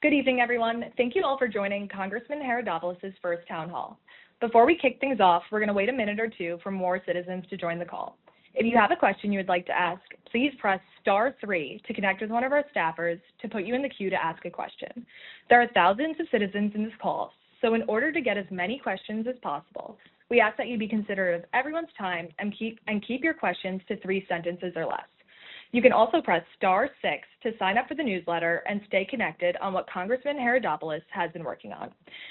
Good evening, everyone. Thank you all for joining Congressman Haridopolos' first town hall. Before we kick things off, we're going to wait a minute or two for more citizens to join the call. If you have a question you would like to ask, please press *3 to connect with one of our staffers to put you in the queue to ask a question. There are thousands of citizens in this call, so in order to get as many questions as possible, we ask that you be considerate of everyone's time and keep your questions to 3 sentences or less. You can also press *6 to sign up for the newsletter and stay connected on what Congressman Haridopolos has been working on.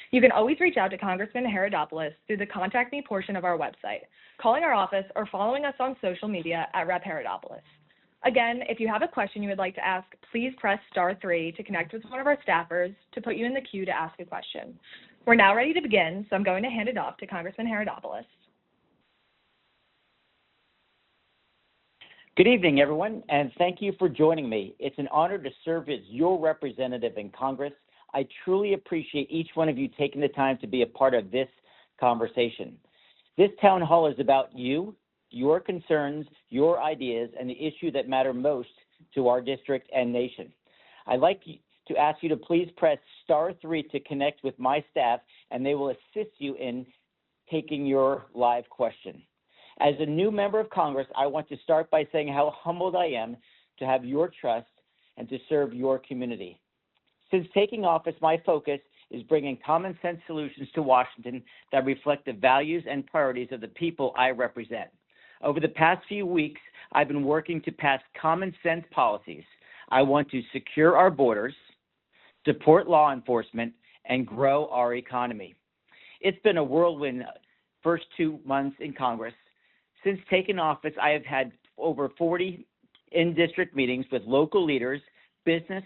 You can always reach out to Congressman Haridopolos through the Contact Me portion of our website, calling our office, or following us on social media at Rep. Haridopolos. Again, if you have a question you would like to ask, please press *3 to connect with one of our staffers to put you in the queue to ask a question. We're now ready to begin, so I'm going to hand it off to Congressman Haridopolos. Good evening, everyone, and thank you for joining me. It's an honor to serve as your representative in Congress. I truly appreciate each one of you taking the time to be a part of this conversation. This town hall is about you, your concerns, your ideas, and the issue that matter most to our district and nation. I'd like to ask you to please press *3 to connect with my staff, and they will assist you in taking your live question. As a new member of Congress, I want to start by saying how humbled I am to have your trust and to serve your community. Since taking office, my focus is bringing common sense solutions to Washington that reflect the values and priorities of the people I represent. Over the past few weeks, I've been working to pass common sense policies. I want to secure our borders, support law enforcement, and grow our economy. It's been a whirlwind first 2 months in Congress. Since taking office, I have had over 40 in-district meetings with local leaders, business,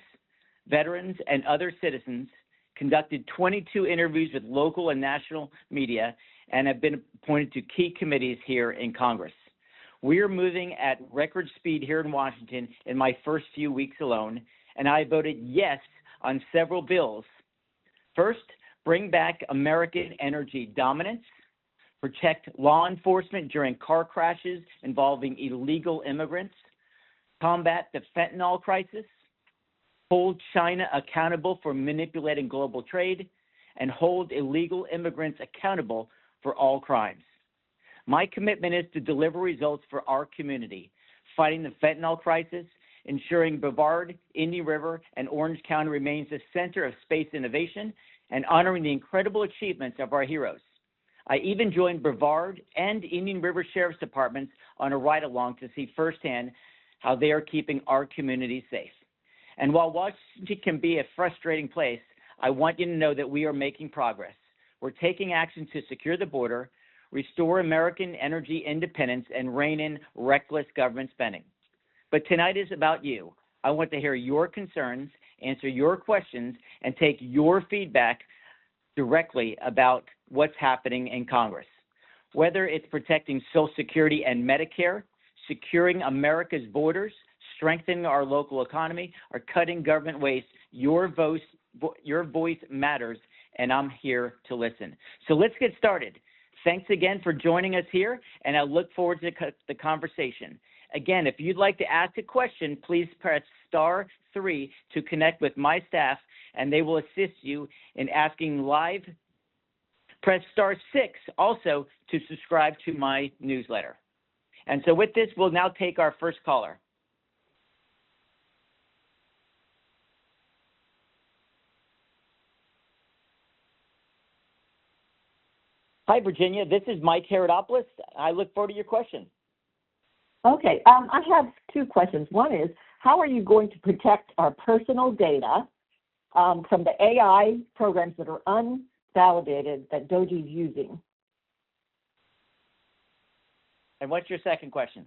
veterans, and other citizens, conducted 22 interviews with local and national media, and have been appointed to key committees here in Congress. We are moving at record speed here in Washington in my first few weeks alone, and I voted yes on several bills. First, bring back American energy dominance, protect law enforcement during car crashes involving illegal immigrants, combat the fentanyl crisis, hold China accountable for manipulating global trade, and hold illegal immigrants accountable for all crimes. My commitment is to deliver results for our community, fighting the fentanyl crisis, ensuring Brevard, Indian River, and Orange County remains the center of space innovation, and honoring the incredible achievements of our heroes. I even joined Brevard and Indian River Sheriff's Departments on a ride-along to see firsthand how they are keeping our communities safe. And while Washington can be a frustrating place, I want you to know that we are making progress. We're taking action to secure the border, restore American energy independence, and rein in reckless government spending. But tonight is about you. I want to hear your concerns, answer your questions, and take your feedback directly about what's happening in Congress. Whether it's protecting Social Security and Medicare, securing America's borders, strengthening our local economy, or cutting government waste, your voice matters, and I'm here to listen. So let's get started. Thanks again for joining us here, and I look forward to the conversation. Again, if you'd like to ask a question, please press *3 to connect with my staff, and they will assist you in asking live. Press *6 also to subscribe to my newsletter. And so with this, we'll now take our first caller. Hi, Virginia. This is Mike Haridopolos. I look forward to your question. Okay. I have 2 questions. One is, how are you going to protect our personal data from the AI programs that are unvalidated that DOGE is using? And what's your second question?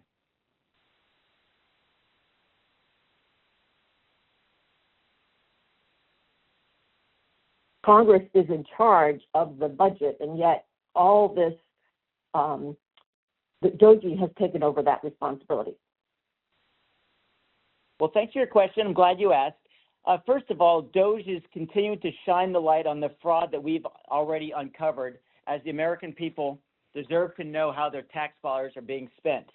Congress is in charge of the budget, and yet all this, the DOGE has taken over that responsibility. Well, thanks for your question. I'm glad you asked. First of all, DOGE is continuing to shine the light on the fraud that we've already uncovered, as the American people deserve to know how their tax dollars are being spent.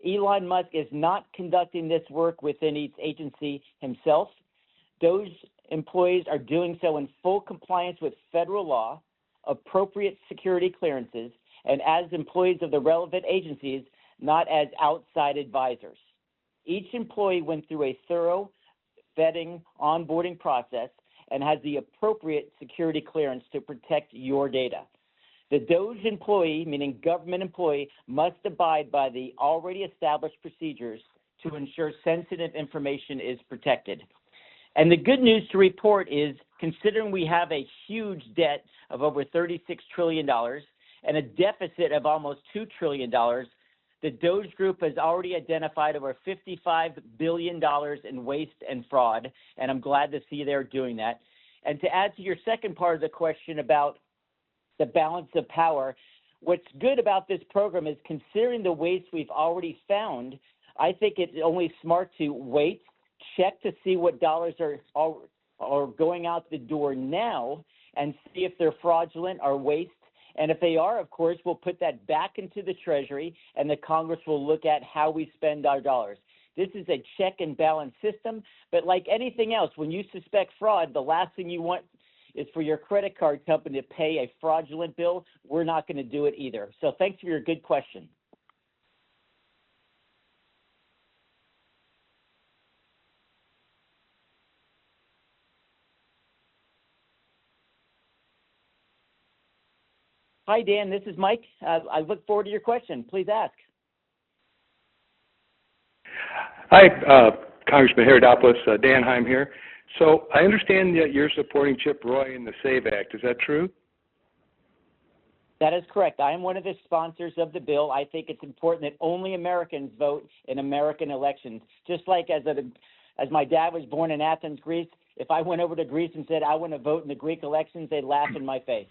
Elon Musk is not conducting this work within each agency himself. DOGE employees are doing so in full compliance with federal law, appropriate security clearances, and as employees of the relevant agencies, not as outside advisors. Each employee went through a thorough vetting onboarding process and has the appropriate security clearance to protect your data. The DOGE employee, meaning government employee, must abide by the already established procedures to ensure sensitive information is protected. And the good news to report is, considering we have a huge debt of over $36 trillion and a deficit of almost $2 trillion, the DOGE group has already identified over $55 billion in waste and fraud, and I'm glad to see they're doing that. And to add to your second part of the question about the balance of power, what's good about this program is, considering the waste we've already found, I think it's only smart to wait, check to see what dollars are going out the door now, and see if they're fraudulent or waste. And if they are, of course, we'll put that back into the Treasury, and the Congress will look at how we spend our dollars. This is a check and balance system, but like anything else, when you suspect fraud, the last thing you want is for your credit card company to pay a fraudulent bill. We're not going to do it either. So thanks for your good question. Hi, Dan. This is Mike. I look forward to your question. Please ask. Hi, Congressman Haridopolos. Dan Heim here. So I understand that you're supporting Chip Roy in the SAVE Act. Is that true? That is correct. I am one of the sponsors of the bill. I think it's important that only Americans vote in American elections. Just like as my dad was born in Athens, Greece, if I went over to Greece and said I want to vote in the Greek elections, they'd laugh in my face.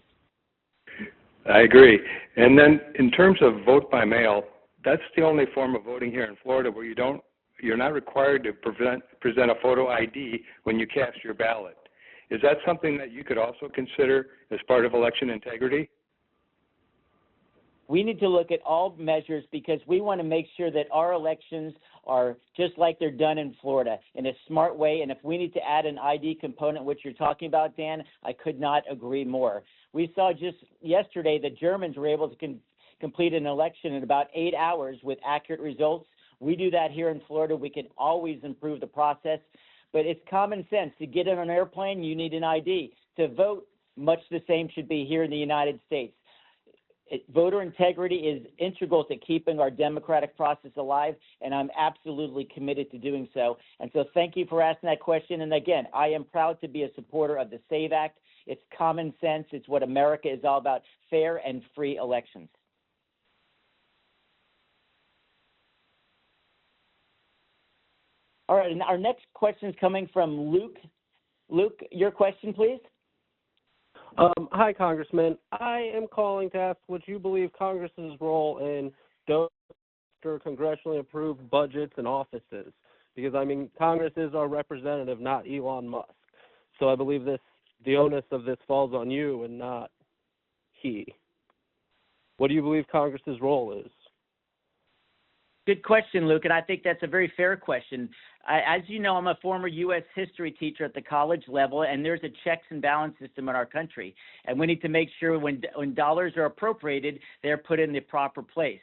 I agree. And then in terms of vote by mail, that's the only form of voting here in Florida where you're not required to present a photo ID when you cast your ballot. Is that something that you could also consider as part of election integrity? We need to look at all measures because we want to make sure that our elections are just like they're done in Florida in a smart way. And if we need to add an ID component, which you're talking about, Dan, I could not agree more. We saw just yesterday the Germans were able to complete an election in about 8 hours with accurate results. We do that here in Florida. We can always improve the process, but it's common sense. To get on an airplane, you need an ID. To vote, much the same should be here in the United States. Voter integrity is integral to keeping our democratic process alive, and I'm absolutely committed to doing so. And so thank you for asking that question. And again, I am proud to be a supporter of the SAVE Act. It's common sense. It's what America is all about, fair and free elections. All right, and our next question is coming from Luke. Luke, your question, please. Hi, Congressman. I am calling to ask what you believe Congress's role in congressionally approved budgets and offices. Because, I mean, Congress is our representative, not Elon Musk. So I believe the onus of this falls on you and not he. What do you believe Congress's role is? Good question, Luke, and I think that's a very fair question. As you know, I'm a former U.S. history teacher at the college level, and there's a checks and balance system in our country. And we need to make sure when dollars are appropriated, they're put in the proper place.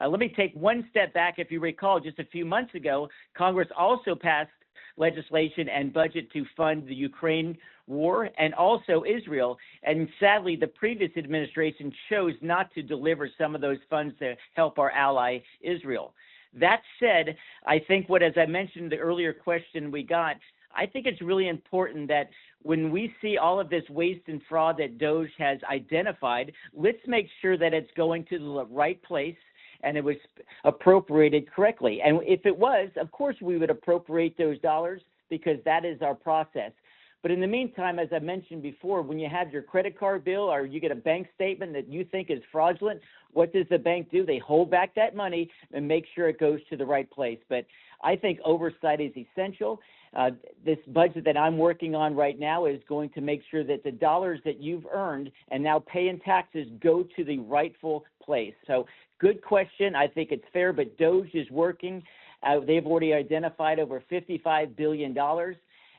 Let me take one step back. If you recall, just a few months ago, Congress also passed legislation and budget to fund the Ukraine war and also Israel. And sadly, the previous administration chose not to deliver some of those funds to help our ally Israel. That said, I think as I mentioned in the earlier question we got, I think it's really important that when we see all of this waste and fraud that DOGE has identified, let's make sure that it's going to the right place and it was appropriated correctly. And if it was, of course, we would appropriate those dollars because that is our process. But in the meantime, as I mentioned before, when you have your credit card bill or you get a bank statement that you think is fraudulent, what does the bank do? They hold back that money and make sure it goes to the right place. But I think oversight is essential. This budget that I'm working on right now is going to make sure that the dollars that you've earned and now pay in taxes go to the rightful place. So good question. I think it's fair, but DOGE is working. They've already identified over $55 billion.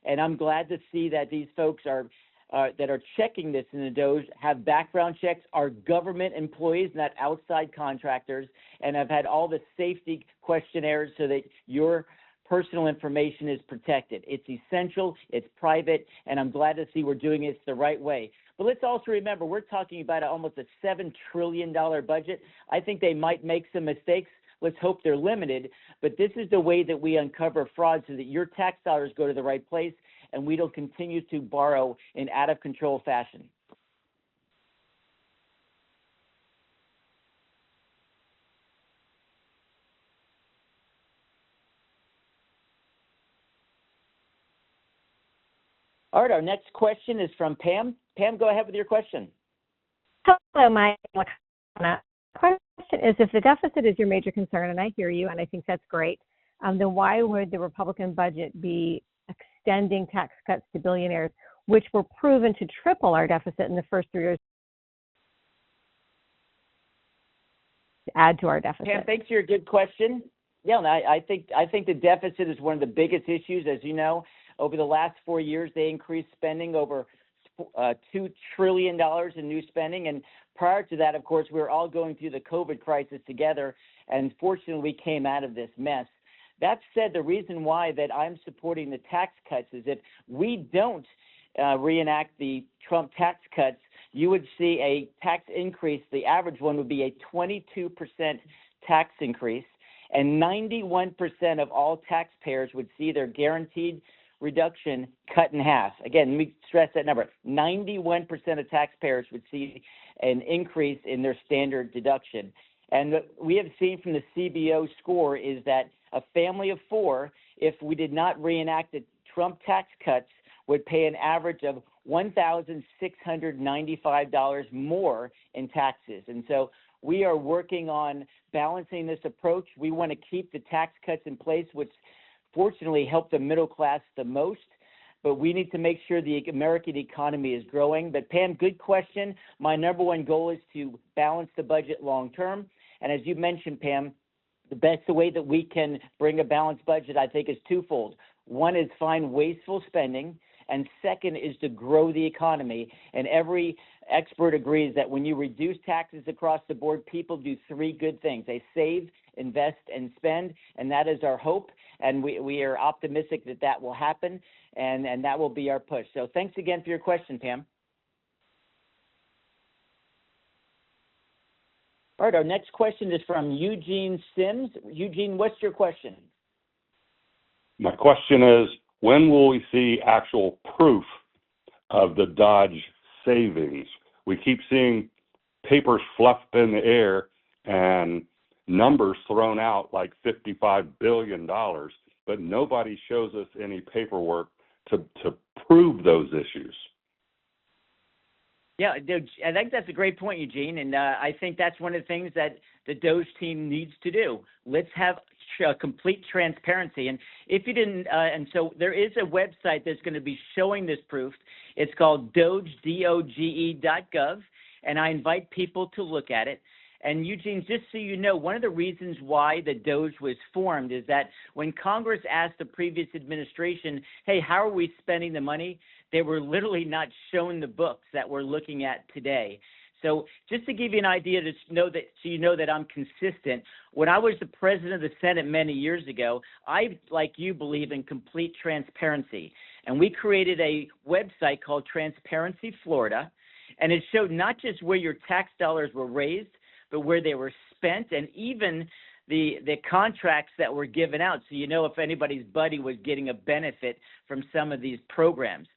And I'm glad to see that these folks that are checking this in the DOJ have background checks, are government employees, not outside contractors, and have had all the safety questionnaires so that your personal information is protected. It's essential, it's private, and I'm glad to see we're doing it the right way. But let's also remember, we're talking about almost a $7 trillion budget. I think they might make some mistakes. Let's hope they're limited. But this is the way that we uncover fraud so that your tax dollars go to the right place and we don't continue to borrow in out-of-control fashion. All right, our next question is from Pam. Pam, go ahead with your question. Hello, Mike. The question is, if the deficit is your major concern, and I hear you, and I think that's great, then why would the Republican budget be extending tax cuts to billionaires, which were proven to triple our deficit in the first 3 years, to add to our deficit? Pam, thanks for your good question. Yeah, and I think the deficit is one of the biggest issues. As you know, over the last 4 years, they increased spending over $2 trillion in new spending. And prior to that, of course, we were all going through the COVID crisis together. And fortunately, we came out of this mess. That said, the reason why that I'm supporting the tax cuts is if we don't reenact the Trump tax cuts, you would see a tax increase. The average one would be a 22% tax increase, and 91% of all taxpayers would see their guaranteed reduction cut in half. Again, let me stress that number. 91% of taxpayers would see an increase in their standard deduction. And what we have seen from the CBO score is that a family of 4, if we did not reenact the Trump tax cuts, would pay an average of $1,695 more in taxes. And so we are working on balancing this approach. We want to keep the tax cuts in place, which fortunately help the middle class the most, but we need to make sure the American economy is growing. But Pam, good question. My number one goal is to balance the budget long term. And as you mentioned, Pam, the best way that we can bring a balanced budget, I think, is twofold. One is find wasteful spending, and second is to grow the economy. And every expert agrees that when you reduce taxes across the board, people do 3 good things. They save, invest, and spend, and that is our hope. And we are optimistic that that will happen, and that will be our push. So thanks again for your question, Pam. All right, our next question is from Eugene Sims. Eugene, what's your question? My question is, when will we see actual proof of the Dodge savings? We keep seeing papers fluffed in the air and numbers thrown out like $55 billion, but nobody shows us any paperwork to prove those issues. Yeah, I think that's a great point, Eugene, and I think that's one of the things that the DOJ team needs to do. Let's have complete transparency. And if you didn't, and so there is a website that's going to be showing this proof. It's called doge.gov, and I invite people to look at it. And Eugene, just so you know, one of the reasons why the DOJ was formed is that when Congress asked the previous administration, hey, how are we spending the money? They were literally not shown the books that we're looking at today. So just to give you an idea, to know that, so you know that I'm consistent, when I was the president of the Senate many years ago, I, like you, believe in complete transparency. And we created a website called Transparency Florida, and it showed not just where your tax dollars were raised, but where they were spent, and even the contracts that were given out, so you know if anybody's buddy was getting a benefit from some of these programs.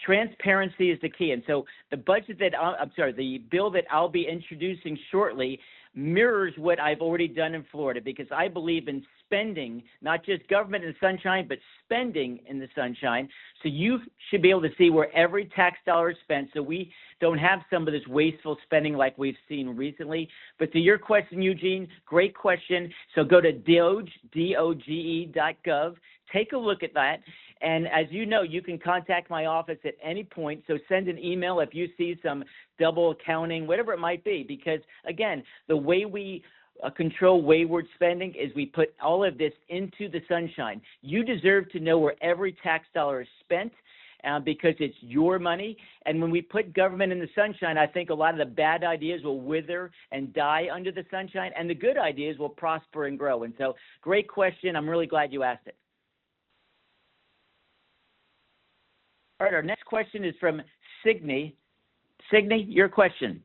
Transparency is the key. And so the the bill that I'll be introducing shortly mirrors what I've already done in Florida, because I believe in spending, not just government in the sunshine, but spending in the sunshine. So you should be able to see where every tax dollar is spent, so we don't have some of this wasteful spending like we've seen recently. But to your question, Eugene, great question. So go to doge.gov, take a look at that. And as you know, you can contact my office at any point. So send an email if you see some double accounting, whatever it might be, because, again, the way we control wayward spending is we put all of this into the sunshine. You deserve to know where every tax dollar is spent because it's your money. And when we put government in the sunshine, I think a lot of the bad ideas will wither and die under the sunshine, and the good ideas will prosper and grow. And so, great question. I'm really glad you asked it. All right, our next question is from Signe. Signe, your question.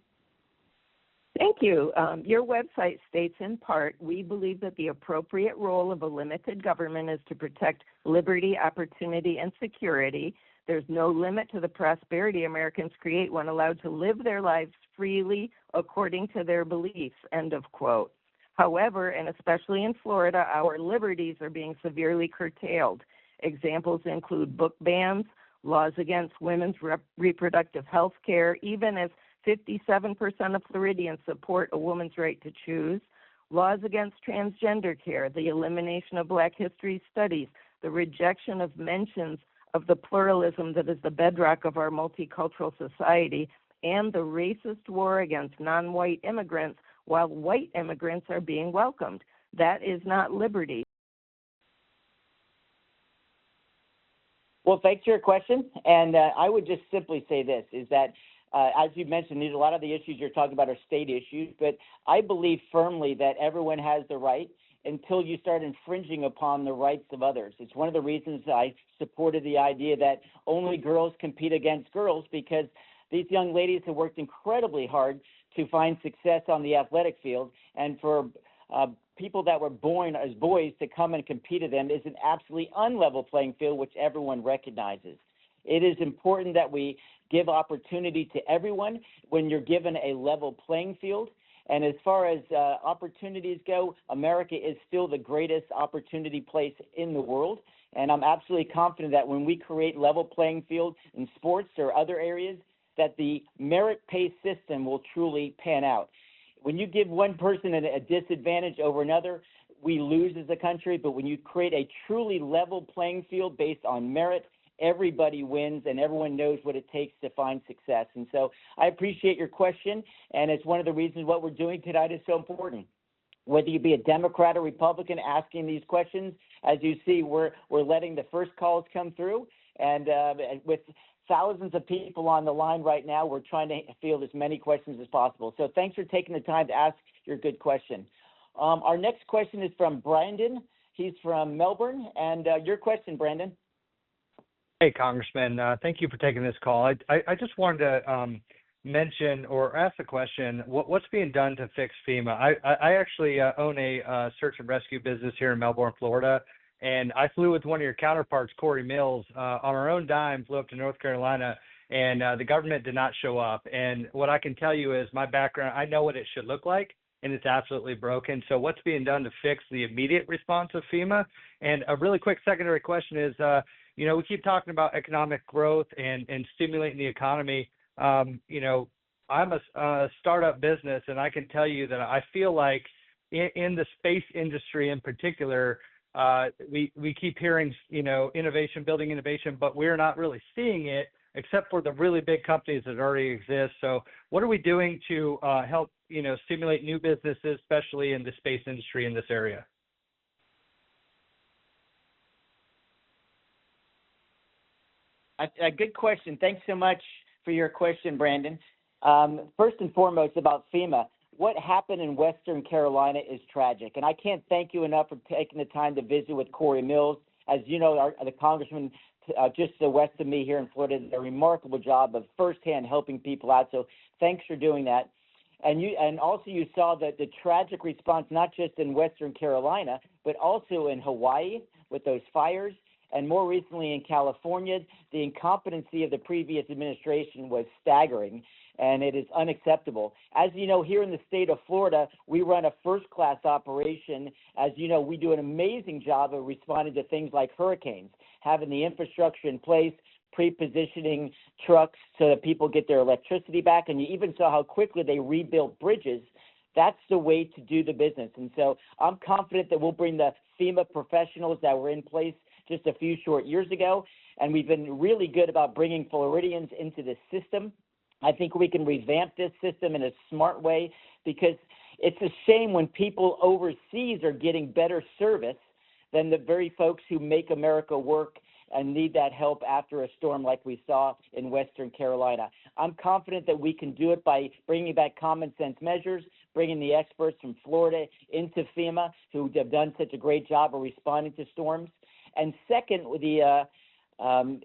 Thank you. Your website states in part, we believe that the appropriate role of a limited government is to protect liberty, opportunity, and security. There's no limit to the prosperity Americans create when allowed to live their lives freely according to their beliefs, end of quote. However, and especially in Florida, our liberties are being severely curtailed. Examples include book bans, laws against women's reproductive health care, even as 57% of Floridians support a woman's right to choose, laws against transgender care, the elimination of Black History studies, the rejection of mentions of the pluralism that is the bedrock of our multicultural society, and the racist war against non-white immigrants while white immigrants are being welcomed. That is not liberty. Well, thanks for your question. And I would just simply say this, is that as you mentioned, a lot of the issues you're talking about are state issues, but I believe firmly that everyone has the right until you start infringing upon the rights of others. It's one of the reasons I supported the idea that only girls compete against girls, because these young ladies have worked incredibly hard to find success on the athletic field, and for people that were born as boys to come and compete against them is an absolutely unlevel playing field, which everyone recognizes. It is important that we give opportunity to everyone when you're given a level playing field. And as far as opportunities go, America is still the greatest opportunity place in the world. And I'm absolutely confident that when we create level playing field in sports or other areas, that the merit-based system will truly pan out. When you give one person a disadvantage over another, we lose as a country. But when you create a truly level playing field based on merit, everybody wins, and everyone knows what it takes to find success. And so I appreciate your question, and it's one of the reasons what we're doing tonight is so important. Whether you be a Democrat or Republican asking these questions, as you see, we're letting the first calls come through, and with thousands of people on the line right now, we're trying to field as many questions as possible. So thanks for taking the time to ask your good question. Our next question is from Brandon. He's from Melbourne, and your question, Brandon. Hey, Congressman. Thank you for taking this call. I just wanted to mention or ask the question, what's being done to fix FEMA? I actually own a search and rescue business here in Melbourne, Florida, and I flew with one of your counterparts, Corey Mills, on our own dime, flew up to North Carolina, and the government did not show up. And what I can tell you is my background, I know what it should look like, and it's absolutely broken. So what's being done to fix the immediate response of FEMA? And a really quick secondary question is, we keep talking about economic growth and stimulating the economy. I'm a startup business, and I can tell you that I feel like in the space industry in particular, we keep hearing, innovation, building innovation, but we're not really seeing it except for the really big companies that already exist. So what are we doing to help, stimulate new businesses, especially in the space industry in this area? A good question. Thanks so much for your question, Brandon. First and foremost about FEMA, what happened in Western Carolina is tragic, and I can't thank you enough for taking the time to visit with Corey Mills. As you know, the congressman just west of me here in Florida did a remarkable job of firsthand helping people out, so thanks for doing that. And also you saw the tragic response, not just in Western Carolina, but also in Hawaii with those fires. And more recently in California, the incompetency of the previous administration was staggering, and it is unacceptable. As you know, here in the state of Florida, we run a first-class operation. As you know, we do an amazing job of responding to things like hurricanes, having the infrastructure in place, pre-positioning trucks so that people get their electricity back, and you even saw how quickly they rebuilt bridges. That's the way to do the business. And so I'm confident that we'll bring the FEMA professionals that were in place just a few short years ago, and we've been really good about bringing Floridians into the system. I think we can revamp this system in a smart way because It's a shame when people overseas are getting better service than the very folks who make America work and need that help after a storm like we saw in Western Carolina. I'm confident that we can do it by bringing back common sense measures, bringing the experts from Florida into FEMA who have done such a great job of responding to storms. And second, the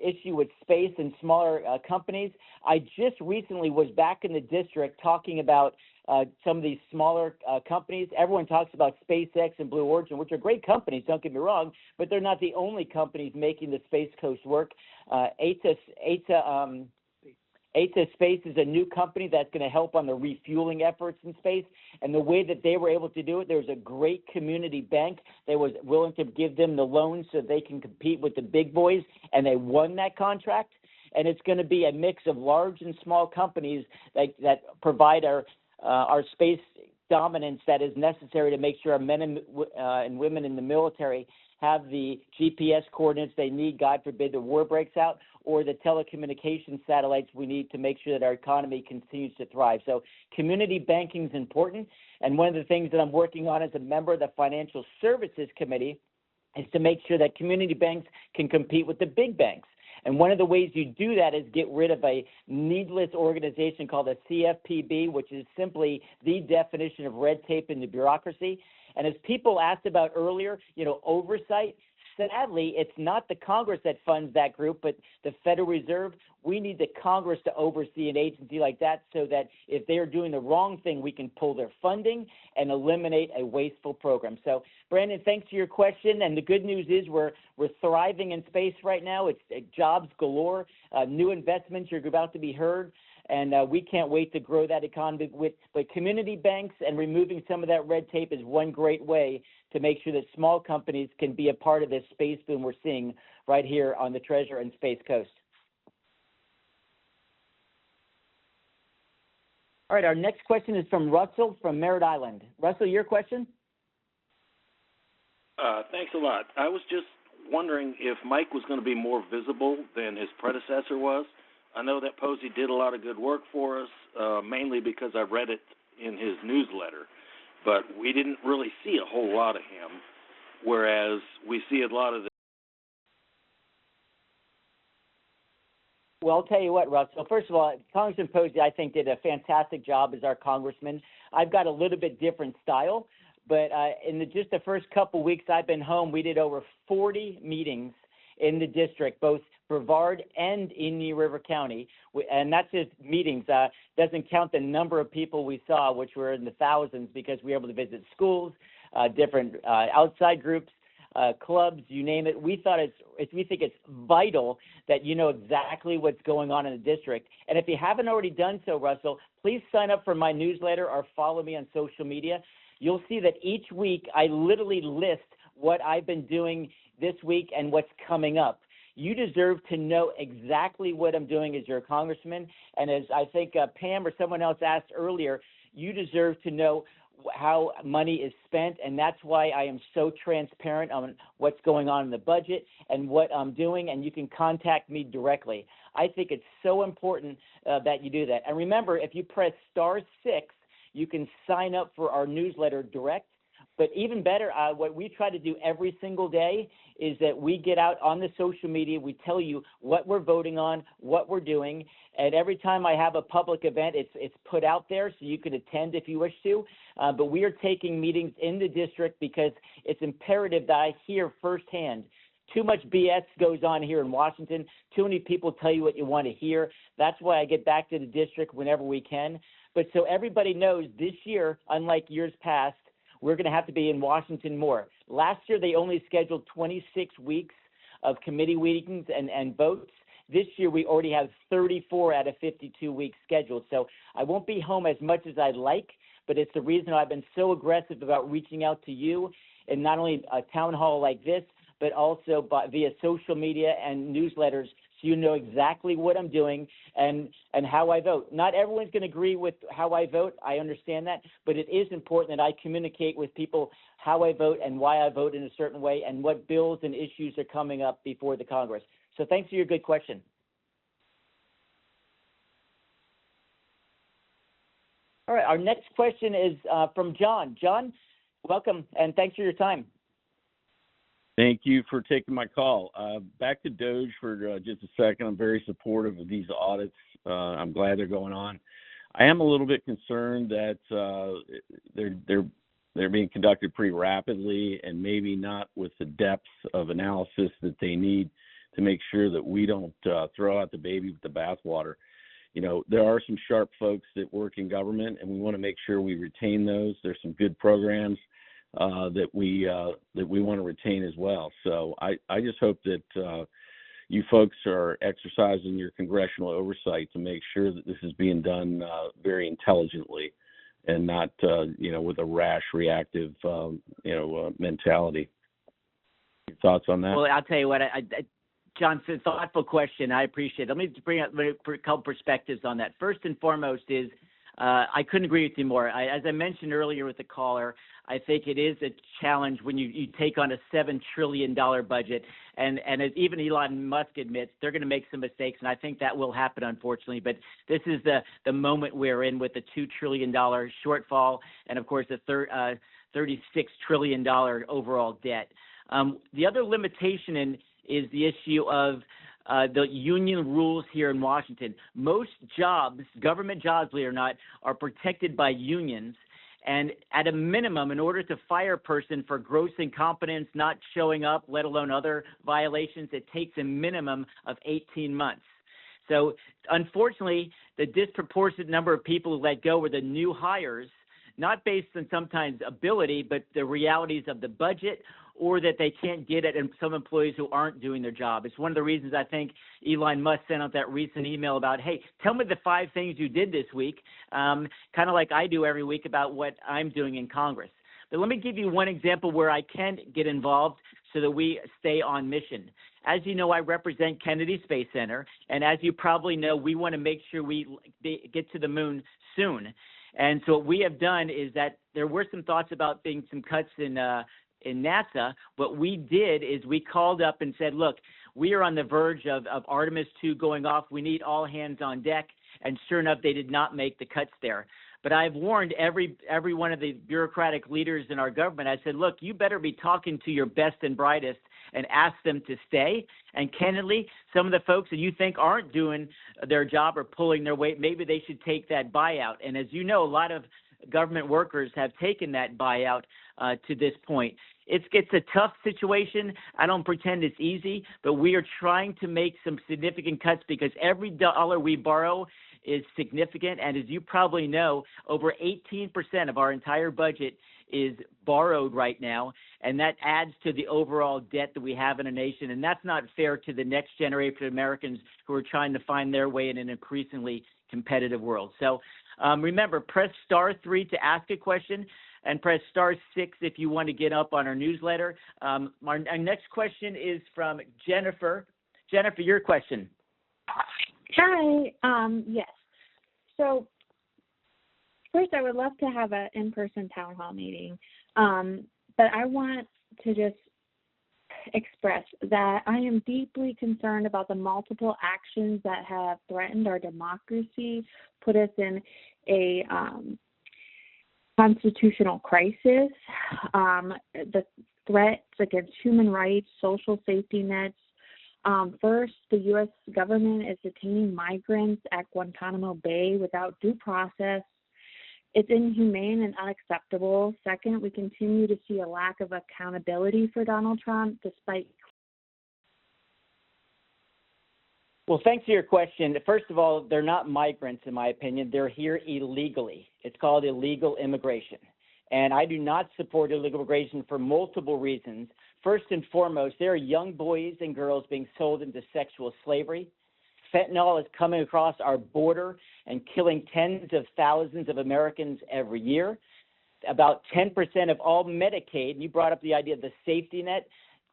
issue with space and smaller companies, I just recently was back in the district talking about some of these smaller companies. Everyone talks about SpaceX and Blue Origin, which are great companies, don't get me wrong, but they're not the only companies making the Space Coast work. ETA Space is a new company that's going to help on the refueling efforts in space. And the way that they were able to do it, there was a great community bank that was willing to give them the loans so they can compete with the big boys, and they won that contract. And it's going to be a mix of large and small companies that provide our space dominance that is necessary to make sure our men and women in the military have the GPS coordinates they need, God forbid the war breaks out, or the telecommunications satellites we need to make sure that our economy continues to thrive. So community banking is important, and one of the things that I'm working on as a member of the Financial Services Committee is to make sure that community banks can compete with the big banks. And one of the ways you do that is get rid of a needless organization called a CFPB, which is simply the definition of red tape in the bureaucracy. And as people asked about earlier, oversight, sadly, it's not the Congress that funds that group, but the Federal Reserve. We need the Congress to oversee an agency like that so that if they're doing the wrong thing, we can pull their funding and eliminate a wasteful program. So, Brandon, thanks for your question. And the good news is we're thriving in space right now. It's jobs galore, new investments are about to be heard. And we can't wait to grow that economy but community banks, and removing some of that red tape is one great way to make sure that small companies can be a part of this space boom we're seeing right here on the Treasure and Space Coast. All right, our next question is from Russell from Merritt Island. Russell, your question? Thanks a lot. I was just wondering if Mike was going to be more visible than his predecessor was. I know that Posey did a lot of good work for us, mainly because I read it in his newsletter, but we didn't really see a whole lot of him, whereas we see a lot of the... Well, I'll tell you what, Russell. First of all, Congressman Posey, I think, did a fantastic job as our congressman. I've got a little bit different style, but in just the first couple weeks I've been home, we did over 40 meetings in the district, both Brevard and in New River County, and that's just meetings. Doesn't count the number of people we saw, which were in the thousands, because we were able to visit schools, different outside groups, clubs, you name it. We think it's vital that you know exactly what's going on in the district. And if you haven't already done so, Russell, please sign up for my newsletter or follow me on social media. You'll see that each week I literally list what I've been doing this week and what's coming up. You deserve to know exactly what I'm doing as your congressman. And as I think Pam or someone else asked earlier, you deserve to know how money is spent, and that's why I am so transparent on what's going on in the budget and what I'm doing, and you can contact me directly. I think it's so important that you do that. And remember, if you press *6, you can sign up for our newsletter direct. But even better, what we try to do every single day is that we get out on the social media. We tell you what we're voting on, what we're doing. And every time I have a public event, it's put out there so you can attend if you wish to. But we are taking meetings in the district because it's imperative that I hear firsthand. Too much BS goes on here in Washington. Too many people tell you what you want to hear. That's why I get back to the district whenever we can. But so everybody knows this year, unlike years past, we're going to have to be in Washington more. Last year, they only scheduled 26 weeks of committee meetings and votes. This year, we already have 34 out of 52 weeks scheduled. So I won't be home as much as I'd like, but it's the reason I've been so aggressive about reaching out to you, and not only a town hall like this, but also via social media and newsletters, so you know exactly what I'm doing and how I vote. Not everyone's going to agree with how I vote. I understand that, but it is important that I communicate with people how I vote and why I vote in a certain way and what bills and issues are coming up before the Congress. So thanks for your good question. All right, our next question is from John. John, welcome, and thanks for your time. Thank you for taking my call. Back to DOGE for just a second. I'm very supportive of these audits. I'm glad they're going on. I am a little bit concerned that they're being conducted pretty rapidly and maybe not with the depth of analysis that they need to make sure that we don't throw out the baby with the bathwater. You know, there are some sharp folks that work in government, and we want to make sure we retain those. There's some good programs that we want to retain as well. So I just hope that you folks are exercising your congressional oversight to make sure that this is being done very intelligently and not, with a rash, reactive, mentality. Your thoughts on that? Well, I'll tell you what, John, it's a thoughtful question. I appreciate it. Let me bring up a couple perspectives on that. First and foremost is I couldn't agree with you more. As I mentioned earlier with the caller, I think it is a challenge when you take on a $7 trillion budget. And as even Elon Musk admits, they're going to make some mistakes, and I think that will happen, unfortunately. But this is the moment we're in with the $2 trillion shortfall and, of course, the $36 trillion overall debt. The other limitation is the issue of the union rules here in Washington. Most jobs, government jobs, believe it or not, are protected by unions. And at a minimum, in order to fire a person for gross incompetence, not showing up, let alone other violations, it takes a minimum of 18 months. So unfortunately, the disproportionate number of people who let go were the new hires, not based on sometimes ability, but the realities of the budget, or that they can't get it, and some employees who aren't doing their job. It's one of the reasons I think Elon Musk sent out that recent email about, hey, tell me the 5 things you did this week, kind of like I do every week about what I'm doing in Congress. But let me give you one example where I can get involved so that we stay on mission. As you know, I represent Kennedy Space Center, and as you probably know, we want to make sure we get to the moon soon. And so what we have done is that there were some thoughts about being some cuts in NASA. What we did is we called up and said, look, we are on the verge of Artemis 2 going off. We need all hands on deck. And sure enough, they did not make the cuts there. But I've warned every one of the bureaucratic leaders in our government. I said, look, you better be talking to your best and brightest and ask them to stay. And candidly, some of the folks that you think aren't doing their job or pulling their weight, maybe they should take that buyout. And as you know, a lot of government workers have taken that buyout to this point. It's a tough situation. I don't pretend it's easy, but we are trying to make some significant cuts because every dollar we borrow is significant. And as you probably know, over 18% of our entire budget is borrowed right now, and that adds to the overall debt that we have in a nation. And that's not fair to the next generation of Americans who are trying to find their way in an increasingly competitive world. So remember, press *3 to ask a question, and press *6 if you want to get up on our newsletter. Our next question is from Jennifer. Jennifer, your question. Hi. Yes. So first, I would love to have an in-person town hall meeting, but I want to just express that I am deeply concerned about the multiple actions that have threatened our democracy, put us in a constitutional crisis, the threats against human rights, social safety nets. First, the U.S. government is detaining migrants at Guantanamo Bay without due process. It's inhumane and unacceptable. Second, we continue to see a lack of accountability for Donald Trump despite. Well, thanks for your question. First of all, they're not migrants, in my opinion. They're here illegally. It's called illegal immigration. And I do not support illegal immigration for multiple reasons. First and foremost, there are young boys and girls being sold into sexual slavery. Fentanyl is coming across our border and killing tens of thousands of Americans every year. About 10% of all Medicaid, and you brought up the idea of the safety net,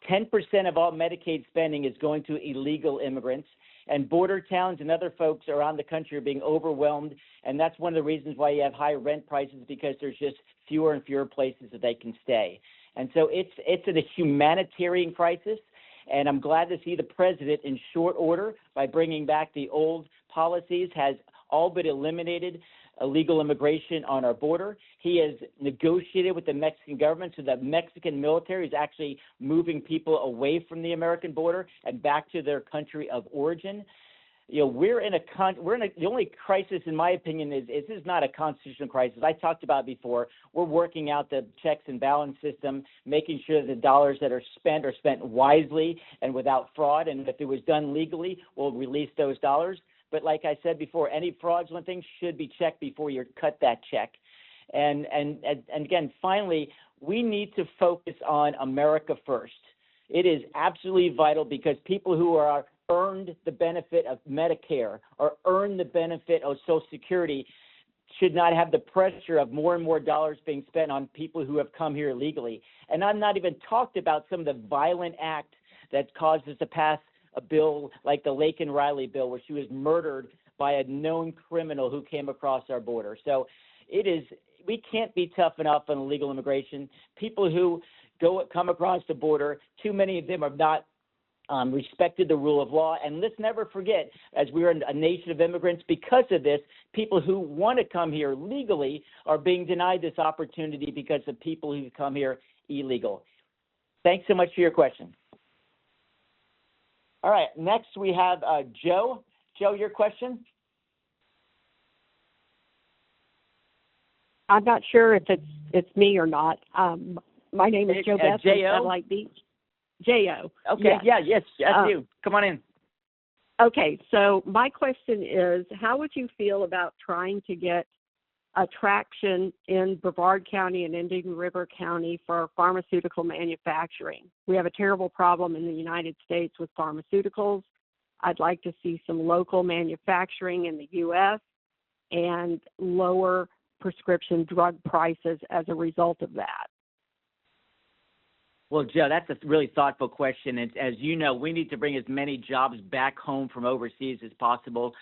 10% of all Medicaid spending is going to illegal immigrants. And border towns and other folks around the country are being overwhelmed. And that's one of the reasons why you have high rent prices, because there's just fewer and fewer places that they can stay. And so it's a humanitarian crisis. And I'm glad to see the president in short order, by bringing back the old policies, has all but eliminated illegal immigration on our border. He has negotiated with the Mexican government so that Mexican military is actually moving people away from the American border and back to their country of origin. You know, the only crisis, in my opinion, is this is not a constitutional crisis. I talked about it before. We're working out the checks and balance system, making sure that the dollars that are spent wisely and without fraud. And if it was done legally, we'll release those dollars. But like I said before, any fraudulent thing should be checked before you cut that check. And again, finally, we need to focus on America first. It is absolutely vital because people who are earned the benefit of Medicare or earned the benefit of Social Security should not have the pressure of more and more dollars being spent on people who have come here illegally. And I'm not even talked about some of the violent acts that caused us to pass a bill like the Laken Riley bill, where she was murdered by a known criminal who came across our border. So we can't be tough enough on illegal immigration. People who come across the border, too many of them have not respected the rule of law. And let's never forget, as we're a nation of immigrants, because of this, people who want to come here legally are being denied this opportunity because of people who come here illegal. Thanks so much for your question. All right, next we have Joe. Joe, your question? I'm not sure if it's me or not. My name is Joe Beth from Satellite Beach. J.O. Okay, yes. yes, that's you. Come on in. Okay, so my question is, how would you feel about trying to get traction in Brevard County and Indian River County for pharmaceutical manufacturing? We have a terrible problem in the United States with pharmaceuticals. I'd like to see some local manufacturing in the U.S. and lower prescription drug prices as a result of that. Well, Joe, that's a really thoughtful question. And as you know, we need to bring as many jobs back home from overseas as possible.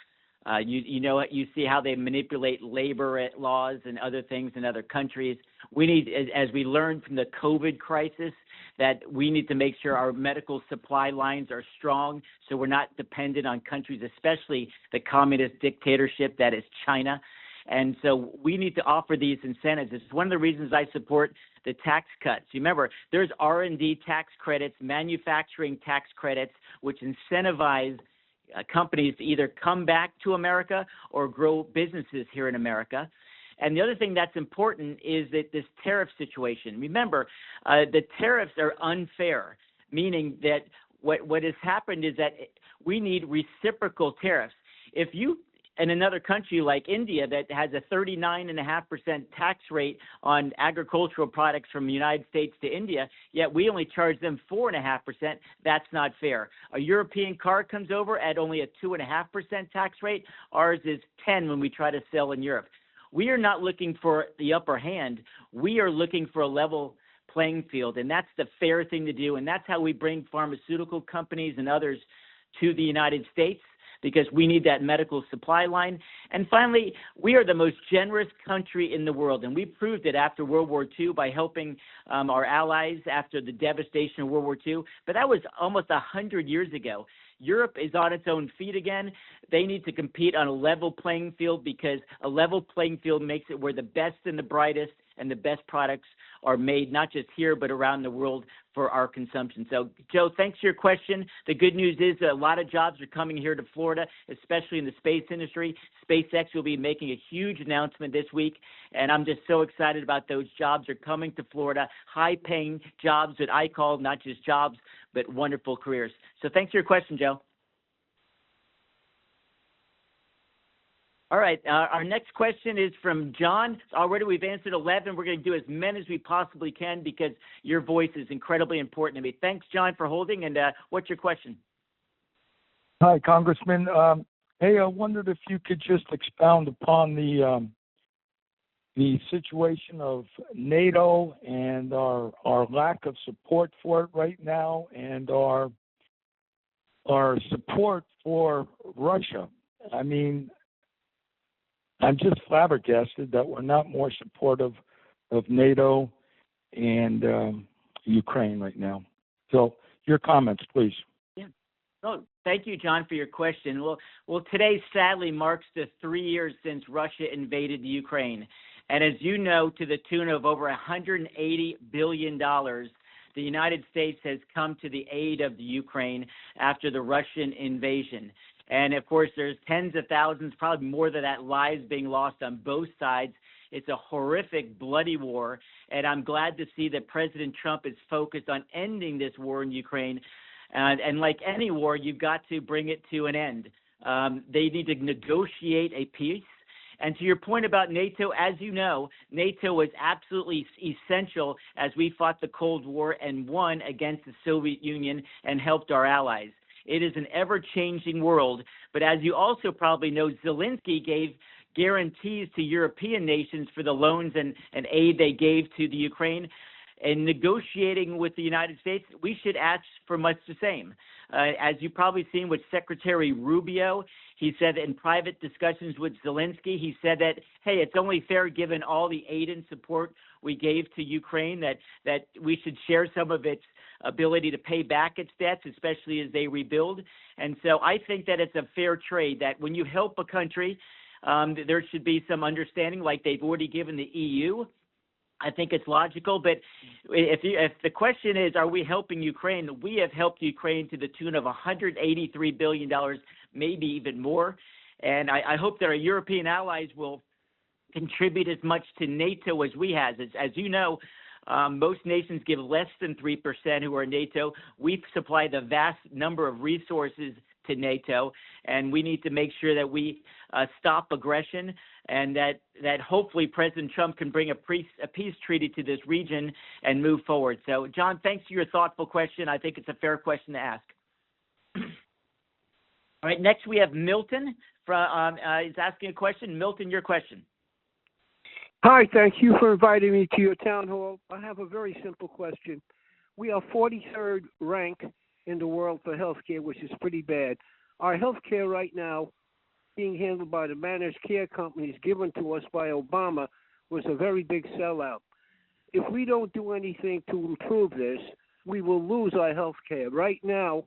You see how they manipulate labor laws and other things in other countries. We need, as we learned from the COVID crisis, that we need to make sure our medical supply lines are strong so we're not dependent on countries, especially the communist dictatorship that is China. And so we need to offer these incentives. It's one of the reasons I support the tax cuts. You remember, there's R&D tax credits, manufacturing tax credits, which incentivize companies to either come back to America or grow businesses here in America. And the other thing that's important is that this tariff situation. Remember, the tariffs are unfair, meaning that what has happened is that we need reciprocal tariffs. If you in another country like India that has a 39.5% tax rate on agricultural products from the United States to India, yet we only charge them 4.5%, that's not fair. A European car comes over at only a 2.5% tax rate. Ours is 10 when we try to sell in Europe. We are not looking for the upper hand. We are looking for a level playing field, and that's the fair thing to do, and that's how we bring pharmaceutical companies and others to the United States, because we need that medical supply line. And finally, we are the most generous country in the world, and we proved it after World War II by helping our allies after the devastation of World War II. But that was almost 100 years ago. Europe is on its own feet again. They need to compete on a level playing field, because a level playing field makes it where the best and the brightest and the best products are made, not just here, but around the world for our consumption. So, Joe, thanks for your question. The good news is that a lot of jobs are coming here to Florida, especially in the space industry. SpaceX will be making a huge announcement this week, and I'm just so excited about those jobs are coming to Florida, high-paying jobs that I call not just jobs, but wonderful careers. So thanks for your question, Joe. All right, our next question is from John. Already we've answered 11. We're going to do as many as we possibly can because your voice is incredibly important to me. Thanks, John, for holding. And what's your question? Hi, Congressman. Hey, I wondered if you could just expound upon the situation of NATO and our lack of support for it right now, and our support for Russia. I mean, I'm just flabbergasted that we're not more supportive of NATO and Ukraine right now. So your comments, please. Yeah. No, Thank you, John, for your question. Well, today sadly marks the 3 years since Russia invaded the Ukraine. And as you know, to the tune of over $180 billion, the United States has come to the aid of the Ukraine after the Russian invasion. And of course, there's tens of thousands, probably more than that, lives being lost on both sides. It's a horrific, bloody war. And I'm glad to see that President Trump is focused on ending this war in Ukraine. And like any war, you've got to bring it to an end. They need to negotiate a peace. And to your point about NATO, as you know, NATO was absolutely essential as we fought the Cold War and won against the Soviet Union and helped our allies. It is an ever-changing world. But as you also probably know, Zelensky gave guarantees to European nations for the loans and aid they gave to the Ukraine. In negotiating with the United States, we should ask for much the same. As you've probably seen with Secretary Rubio, he said in private discussions with Zelensky, he said that, hey, it's only fair given all the aid and support we gave to Ukraine that we should share some of its ability to pay back its debts, especially as they rebuild. And so I think that it's a fair trade, that when you help a country, there should be some understanding like they've already given the EU. I think it's logical, but if the question is, are we helping Ukraine? We have helped Ukraine to the tune of $183 billion, maybe even more. And I hope that our European allies will contribute as much to NATO as we have. As you know, most nations give less than 3% who are NATO. We supply the vast number of resources to NATO, and we need to make sure that we stop aggression and that hopefully President Trump can bring a peace treaty to this region and move forward. So, John, thanks for your thoughtful question. I think it's a fair question to ask. All right, next we have Milton. He's asking a question. Milton, your question. Hi, thank you for inviting me to your town hall. I have a very simple question. We are 43rd ranked in the world for healthcare, which is pretty bad. Our healthcare right now, being handled by the managed care companies given to us by Obama, was a very big sellout. If we don't do anything to improve this, we will lose our healthcare. Right now,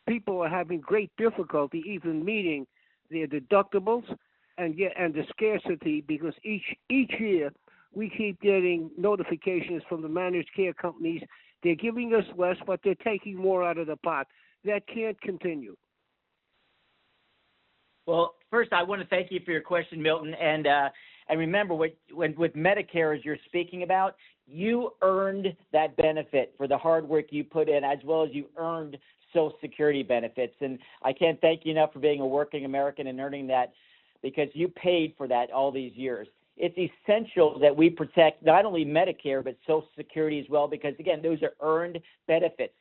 people are having great difficulty even meeting their deductibles and the scarcity, because each year we keep getting notifications from the managed care companies. They're giving us less, but they're taking more out of the pot. That can't continue. Well, first, I want to thank you for your question, Milton. And remember, with Medicare, as you're speaking about, you earned that benefit for the hard work you put in, as well as you earned Social Security benefits. And I can't thank you enough for being a working American and earning that, because you paid for that all these years. It's essential that we protect not only Medicare, but Social Security as well, because, again, those are earned benefits.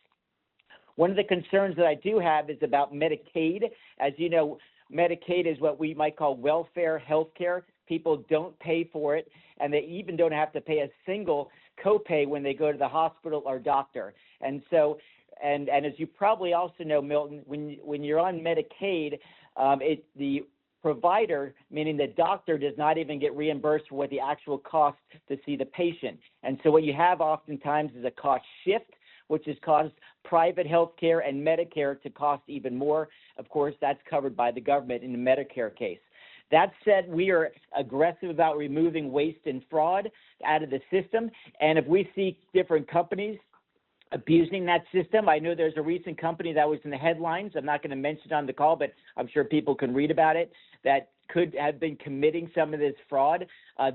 One of the concerns that I do have is about Medicaid. As you know, Medicaid is what we might call welfare health care. People don't pay for it, and they even don't have to pay a single copay when they go to the hospital or doctor. And so, and as you probably also know, Milton, when you're on Medicaid, the provider, meaning the doctor, does not even get reimbursed for what the actual cost to see the patient. And so what you have oftentimes is a cost shift, which has caused private health care and Medicare to cost even more. Of course, that's covered by the government in the Medicare case. That said, we are aggressive about removing waste and fraud out of the system. And if we see different companies abusing that system, I know there's a recent company that was in the headlines. I'm not going to mention it on the call, but I'm sure people can read about it, that could have been committing some of this fraud.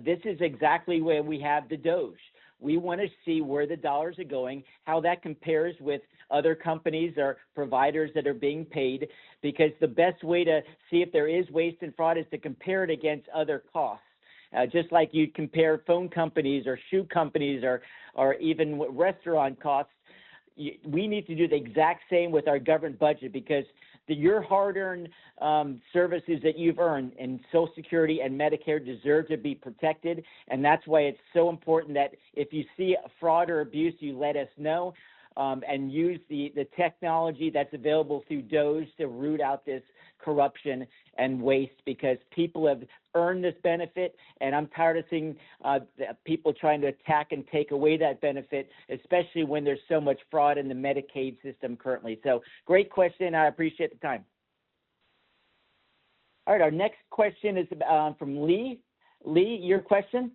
This is exactly where we have the Doge. We want to see where the dollars are going, how that compares with other companies or providers that are being paid, because the best way to see if there is waste and fraud is to compare it against other costs. Just like you compare phone companies or shoe companies or even restaurant costs, we need to do the exact same with our government budget, because your hard-earned services that you've earned in Social Security and Medicare deserve to be protected, and that's why it's so important that if you see fraud or abuse, you let us know. and use the technology that's available through DOGE to root out this corruption and waste, because people have earned this benefit, and I'm tired of seeing people trying to attack and take away that benefit, especially when there's so much fraud in the Medicaid system currently. So great question. I appreciate the time. All right, our next question is from Lee. Lee, your question?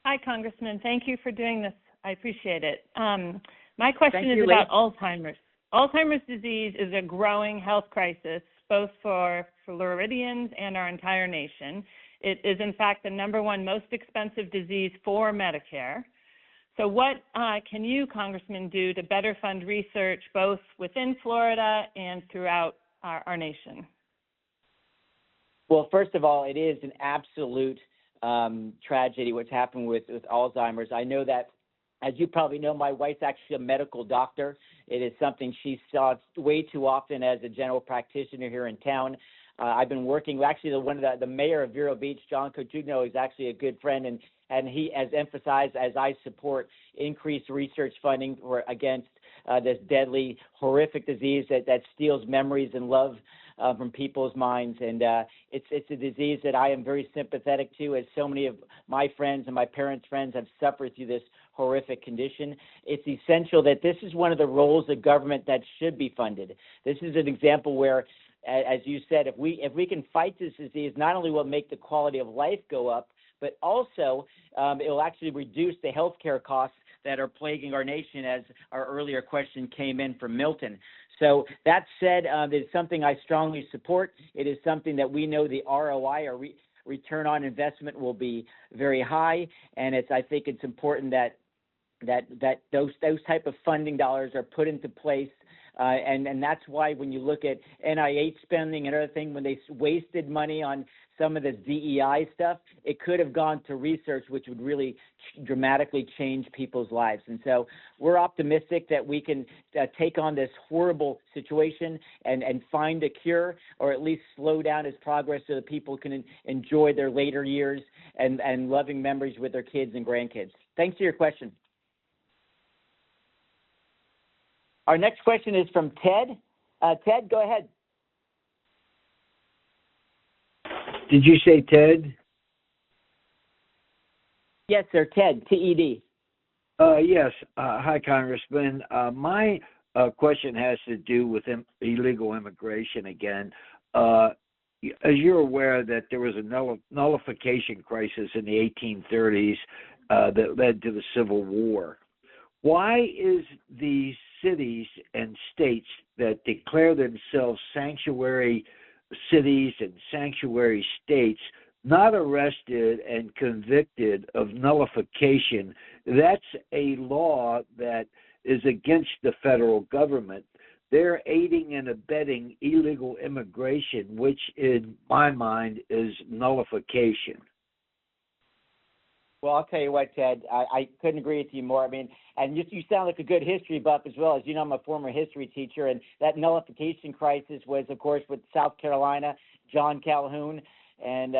Hi, Congressman. Thank you for doing this. I appreciate it. My question is Lee. about Alzheimer's. Alzheimer's disease is a growing health crisis, both for Floridians and our entire nation. It is, in fact, the #1 most expensive disease for Medicare. So what can you, Congressman, do to better fund research both within Florida and throughout our nation? Well, first of all, it is an absolute tragedy what's happened with Alzheimer's. I know that, as you probably know, my wife's actually a medical doctor. It is something she saw way too often as a general practitioner here in town. I've been working, actually, the mayor of Vero Beach, John Cotugno, is actually a good friend, and he has emphasized, as I support, increased research funding against this deadly, horrific disease that steals memories and love from people's minds. And it's a disease that I am very sympathetic to, as so many of my friends and my parents' friends have suffered through this horrific condition. It's essential that this is one of the roles of government that should be funded. This is an example where, as you said, if we can fight this disease, not only will it make the quality of life go up, but also it will actually reduce the health care costs that are plaguing our nation, as our earlier question came in from Milton. So that said, it's something I strongly support. It is something that we know the ROI, or return on investment, will be very high, and I think it's important that those type of funding dollars are put into place. And that's why when you look at NIH spending and other things, when they wasted money on some of the DEI stuff, it could have gone to research, which would really dramatically change people's lives. And so we're optimistic that we can take on this horrible situation and find a cure, or at least slow down its progress so that people can enjoy their later years and loving memories with their kids and grandkids. Thanks for your question. Our next question is from Ted. Ted, go ahead. Did you say Ted? Yes, sir, Ted, T-E-D. Yes. Hi, Congressman. My question has to do with illegal immigration again. As you're aware that there was a nullification crisis in the 1830s that led to the Civil War. Why is the cities and states that declare themselves sanctuary cities and sanctuary states not arrested and convicted of nullification? That's a law that is against the federal government. They're aiding and abetting illegal immigration, which in my mind is nullification. Well, I'll tell you what, Ted, I couldn't agree with you more. I mean, and you sound like a good history buff as well. As you know, I'm a former history teacher, and that nullification crisis was, of course, with South Carolina, John Calhoun, and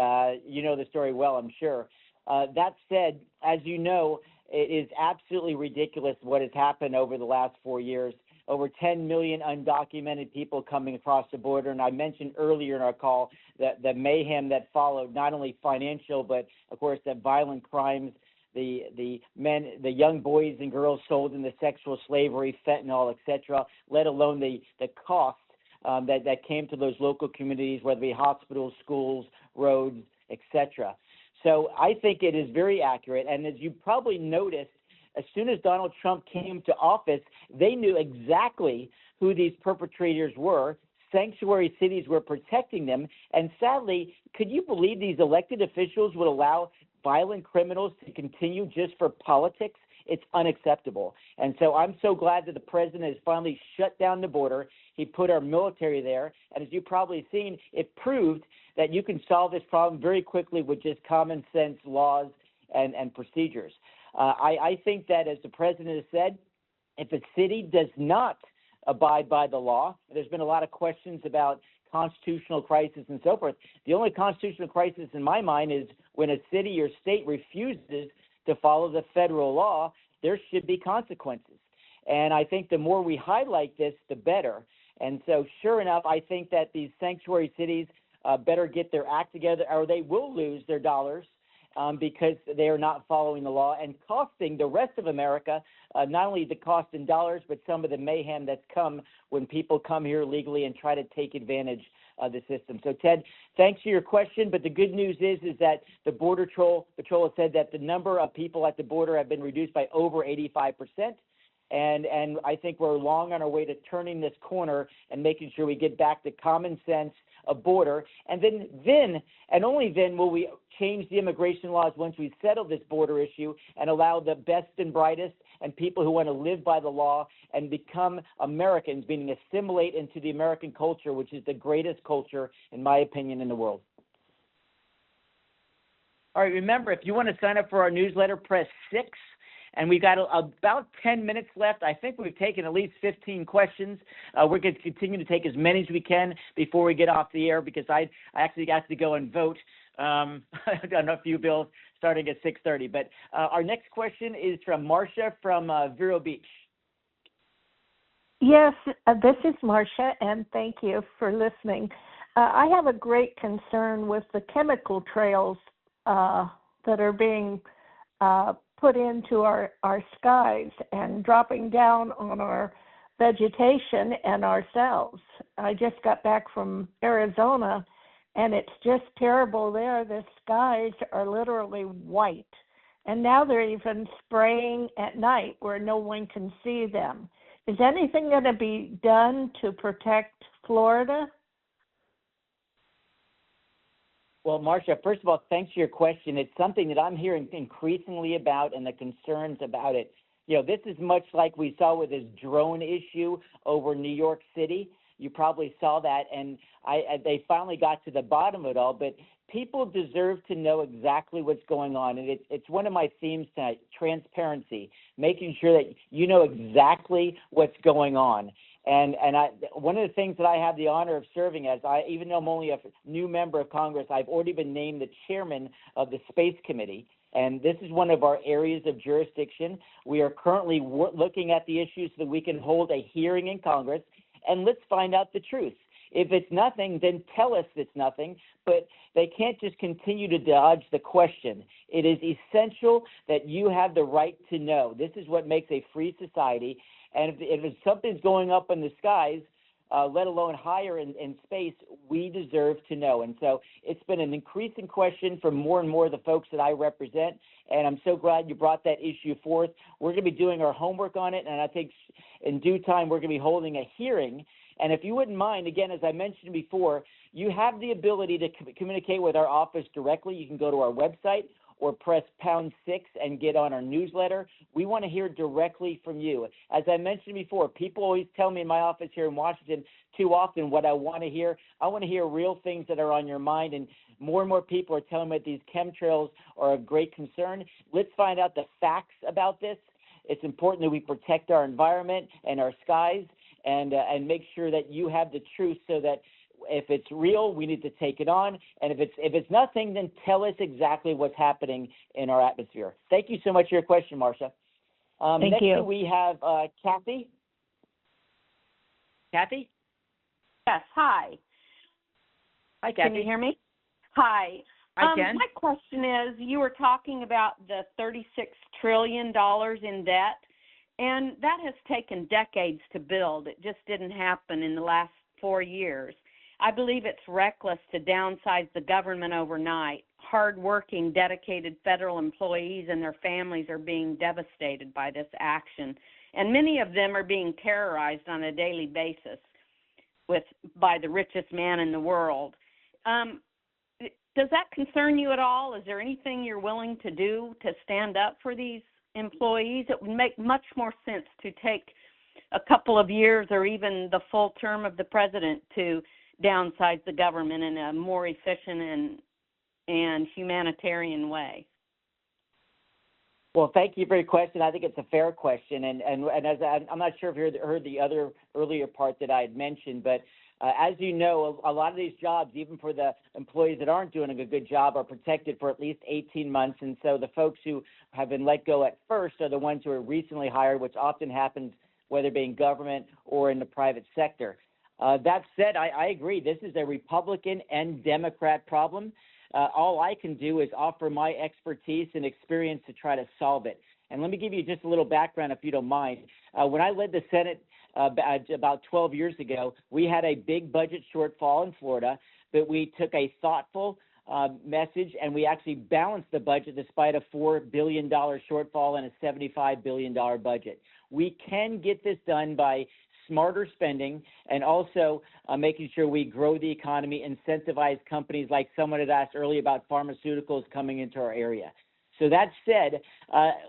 you know the story well, I'm sure. That said, as you know, it is absolutely ridiculous what has happened over the last 4 years. Over 10 million undocumented people coming across the border. And I mentioned earlier in our call that the mayhem that followed, not only financial, but, of course, the violent crimes, the young boys and girls sold into sexual slavery, fentanyl, etc., let alone the cost that came to those local communities, whether it be hospitals, schools, roads, etc. So I think it is very accurate. And as you probably noticed, as soon as Donald Trump came to office, they knew exactly who these perpetrators were. Sanctuary cities were protecting them. And sadly, could you believe these elected officials would allow violent criminals to continue just for politics? It's unacceptable. And so I'm so glad that the president has finally shut down the border. He put our military there. And as you've probably seen, it proved that you can solve this problem very quickly with just common sense laws and procedures. I think that, as the president has said, if a city does not abide by the law, there's been a lot of questions about constitutional crisis and so forth. The only constitutional crisis in my mind is when a city or state refuses to follow the federal law, there should be consequences. And I think the more we highlight this, the better. And so sure enough, I think that these sanctuary cities better get their act together, or they will lose their dollars because they are not following the law and costing the rest of America not only the cost in dollars, but some of the mayhem that's come when people come here legally and try to take advantage of the system. So, Ted, thanks for your question. But the good news is that the Border Patrol has said that the number of people at the border have been reduced by over 85%. And I think we're long on our way to turning this corner and making sure we get back to common sense of border. And then and only then will we change the immigration laws once we settle this border issue and allow the best and brightest and people who want to live by the law and become Americans, meaning assimilate into the American culture, which is the greatest culture, in my opinion, in the world. All right, remember, if you want to sign up for our newsletter, press 6. And we've got about 10 minutes left. I think we've taken at least 15 questions. We're going to continue to take as many as we can before we get off the air because I actually got to go and vote on a few bills starting at 6:30. But our next question is from Marcia from Vero Beach. Yes, this is Marcia, and thank you for listening. I have a great concern with the chemical trails that are being put into our skies and dropping down on our vegetation and ourselves. I just got back from Arizona, and it's just terrible there. The skies are literally white, and now they're even spraying at night where no one can see them. Is anything going to be done to protect Florida? Well, Marcia, first of all, thanks for your question. It's something that I'm hearing increasingly about and the concerns about it. You know, this is much like we saw with this drone issue over New York City. You probably saw that, and they finally got to the bottom of it all. But people deserve to know exactly what's going on, and it's one of my themes tonight, transparency, making sure that you know exactly what's going on. And one of the things that I have the honor of serving as, even though I'm only a new member of Congress, I've already been named the chairman of the Space Committee, and this is one of our areas of jurisdiction. We are currently looking at the issues so that we can hold a hearing in Congress, and let's find out the truth. If it's nothing, then tell us it's nothing, but they can't just continue to dodge the question. It is essential that you have the right to know. This is what makes a free society. And if something's going up in the skies, let alone higher in space, we deserve to know. And so it's been an increasing question for more and more of the folks that I represent, and I'm so glad you brought that issue forth. We're going to be doing our homework on it, and I think in due time we're going to be holding a hearing. And if you wouldn't mind, again, as I mentioned before, you have the ability to communicate with our office directly. You can go to our website or press #6 and get on our newsletter. We want to hear directly from you. As I mentioned before, people always tell me in my office here in Washington too often what I want to hear. I want to hear real things that are on your mind, and more people are telling me that these chemtrails are of great concern. Let's find out the facts about this. It's important that we protect our environment and our skies and make sure that you have the truth so that if it's real, we need to take it on. And if it's nothing, then tell us exactly what's happening in our atmosphere. Thank you so much for your question, Marcia. Thank you. Next we have Kathy. Kathy? Yes, hi. Hi, Kathy. Can you hear me? Hi. I can. My question is, you were talking about the $36 trillion in debt, and that has taken decades to build. It just didn't happen in the last 4 years. I believe it's reckless to downsize the government overnight. Hard-working, dedicated federal employees and their families are being devastated by this action, and many of them are being terrorized on a daily basis by the richest man in the world. Does that concern you at all? Is there anything you're willing to do to stand up for these employees? It would make much more sense to take a couple of years or even the full term of the president to downsize the government in a more efficient and humanitarian way. Well, thank you for your question. I think it's a fair question, and as I'm not sure if you heard the other earlier part that I had mentioned, but as you know, a lot of these jobs, even for the employees that aren't doing a good job, are protected for at least 18 months, and so the folks who have been let go at first are the ones who are recently hired, which often happens whether it be in government or in the private sector. That said, I agree. This is a Republican and Democrat problem. All I can do is offer my expertise and experience to try to solve it. And let me give you just a little background, if you don't mind. When I led the Senate about 12 years ago, we had a big budget shortfall in Florida, but we took a thoughtful message, and we actually balanced the budget despite a $4 billion shortfall and a $75 billion budget. We can get this done by smarter spending and also making sure we grow the economy, incentivize companies like someone had asked earlier about pharmaceuticals coming into our area. So that said,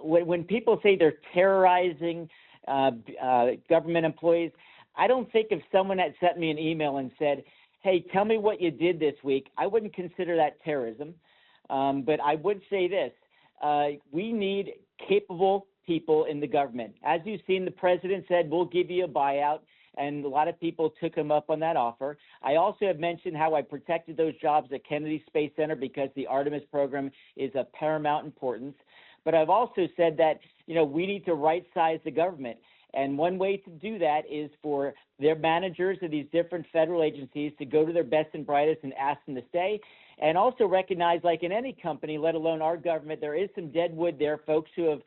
when people say they're terrorizing government employees, I don't think if someone had sent me an email and said, hey, tell me what you did this week, I wouldn't consider that terrorism. But I would say this, we need capable people in the government. As you've seen, the president said, we'll give you a buyout, and a lot of people took him up on that offer. I also have mentioned how I protected those jobs at Kennedy Space Center because the Artemis program is of paramount importance. But I've also said that, we need to right-size the government. And one way to do that is for their managers of these different federal agencies to go to their best and brightest and ask them to stay. And also recognize, like in any company, let alone our government, there is some dead wood there, folks who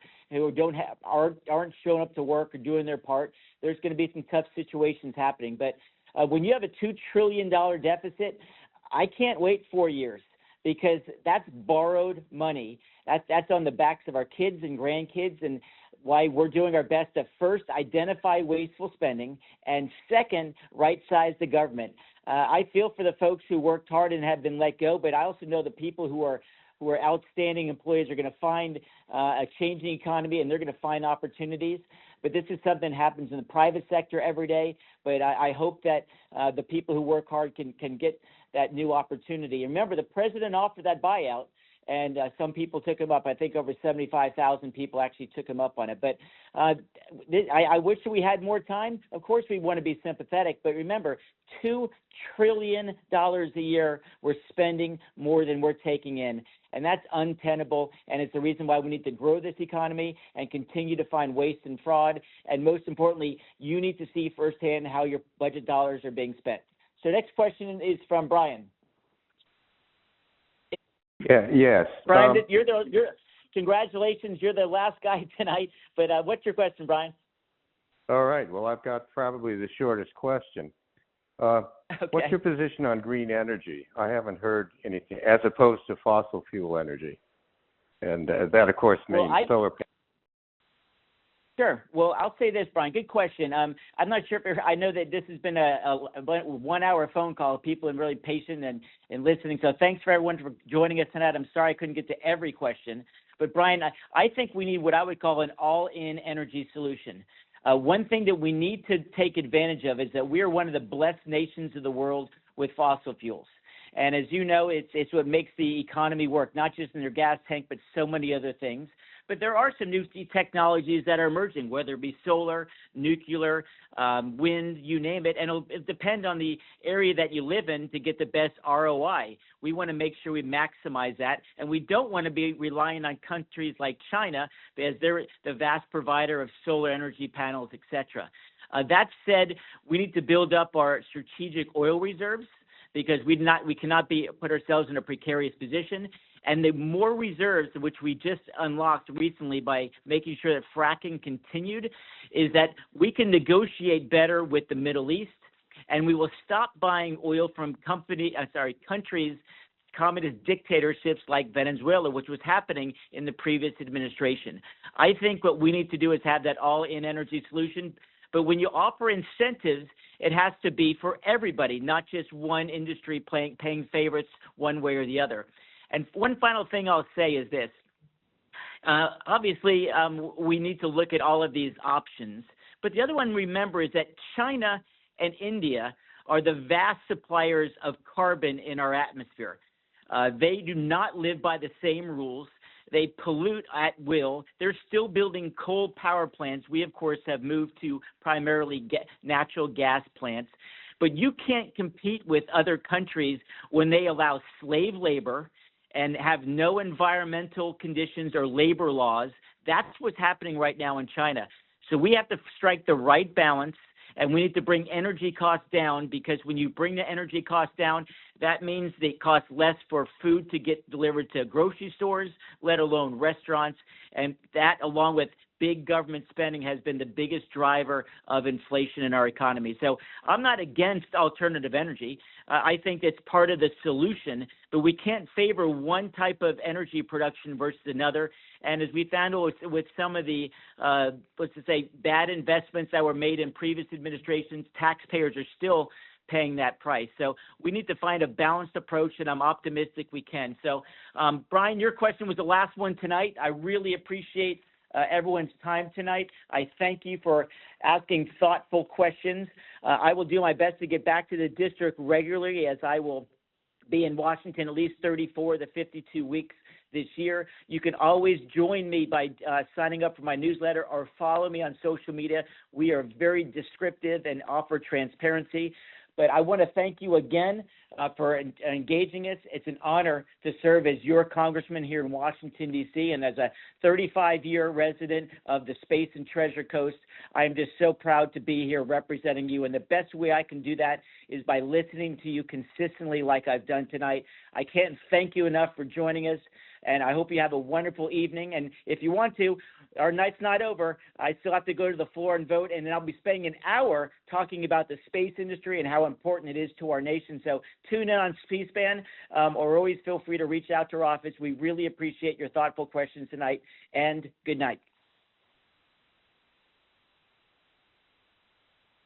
aren't showing up to work or doing their part. There's going to be some tough situations happening. But when you have a $2 trillion deficit, I can't wait 4 years because that's borrowed money. That's on the backs of our kids and grandkids, and why we're doing our best to first identify wasteful spending and second, right-size the government. I feel for the folks who worked hard and have been let go, but I also know the people who are outstanding employees are going to find a changing economy, and they're going to find opportunities. But this is something that happens in the private sector every day. But I hope that the people who work hard can get that new opportunity. And remember, the president offered that buyout, and some people took him up. I think over 75,000 people actually took him up on it. But I wish we had more time. Of course, we want to be sympathetic, but remember, $2 trillion a year we're spending more than we're taking in, and that's untenable, and it's the reason why we need to grow this economy and continue to find waste and fraud, and most importantly, you need to see firsthand how your budget dollars are being spent. So next question is from Brian. Yeah, yes. Brian, congratulations. You're the last guy tonight. But what's your question, Brian? All right. Well, I've got probably the shortest question. Okay. What's your position on green energy? I haven't heard anything, as opposed to fossil fuel energy. And that, of course, means solar panels. Sure. Well, I'll say this, Brian. Good question. I'm not sure if I know that this has been a 1 hour phone call. People are really patient and listening. So thanks for everyone for joining us tonight. I'm sorry I couldn't get to every question. But, Brian, I think we need what I would call an all-in energy solution. One thing that we need to take advantage of is that we are one of the blessed nations of the world with fossil fuels. And as you know, it's what makes the economy work, not just in your gas tank, but so many other things. But there are some new technologies that are emerging, whether it be solar, nuclear, wind, you name it. And it'll depend on the area that you live in to get the best ROI. We want to make sure we maximize that. And we don't want to be relying on countries like China because they're the vast provider of solar energy panels, et cetera. That said, we need to build up our strategic oil reserves because we cannot put ourselves in a precarious position. And the more reserves, which we just unlocked recently by making sure that fracking continued, is that we can negotiate better with the Middle East, and we will stop buying oil from countries, communist dictatorships like Venezuela, which was happening in the previous administration. I think what we need to do is have that all-in energy solution. But when you offer incentives, it has to be for everybody, not just one industry paying favorites one way or the other. And one final thing I'll say is this. Obviously, we need to look at all of these options. But the other one, remember, is that China and India are the vast suppliers of carbon in our atmosphere. They do not live by the same rules. They pollute at will. They're still building coal power plants. We, of course, have moved to primarily natural gas plants. But you can't compete with other countries when they allow slave labor and have no environmental conditions or labor laws. That's what's happening right now in China. So we have to strike the right balance, and we need to bring energy costs down, because when you bring the energy costs down, that means that it costs less for food to get delivered to grocery stores, let alone restaurants. And that, along with big government spending, has been the biggest driver of inflation in our economy. So I'm not against alternative energy. I think it's part of the solution, but we can't favor one type of energy production versus another. And as we found with some of the, let's just say, bad investments that were made in previous administrations, taxpayers are still paying that price. So we need to find a balanced approach, and I'm optimistic we can. So, Brian, your question was the last one tonight. I really appreciate everyone's time tonight. I thank you for asking thoughtful questions. I will do my best to get back to the district regularly, as I will be in Washington at least 34 to 52 weeks this year. You can always join me by signing up for my newsletter or follow me on social media. We are very descriptive and offer transparency. But I want to thank you again for engaging us. It's an honor to serve as your congressman here in Washington, D.C., and as a 35-year resident of the Space and Treasure Coast. I am just so proud to be here representing you, and the best way I can do that is by listening to you consistently like I've done tonight. I can't thank you enough for joining us, and I hope you have a wonderful evening. And if you want to, our night's not over. I still have to go to the floor and vote, and then I'll be spending an hour talking about the space industry and how important it is to our nation. So tune in on C-SPAN, or always feel free to reach out to our office. We really appreciate your thoughtful questions tonight, and good night.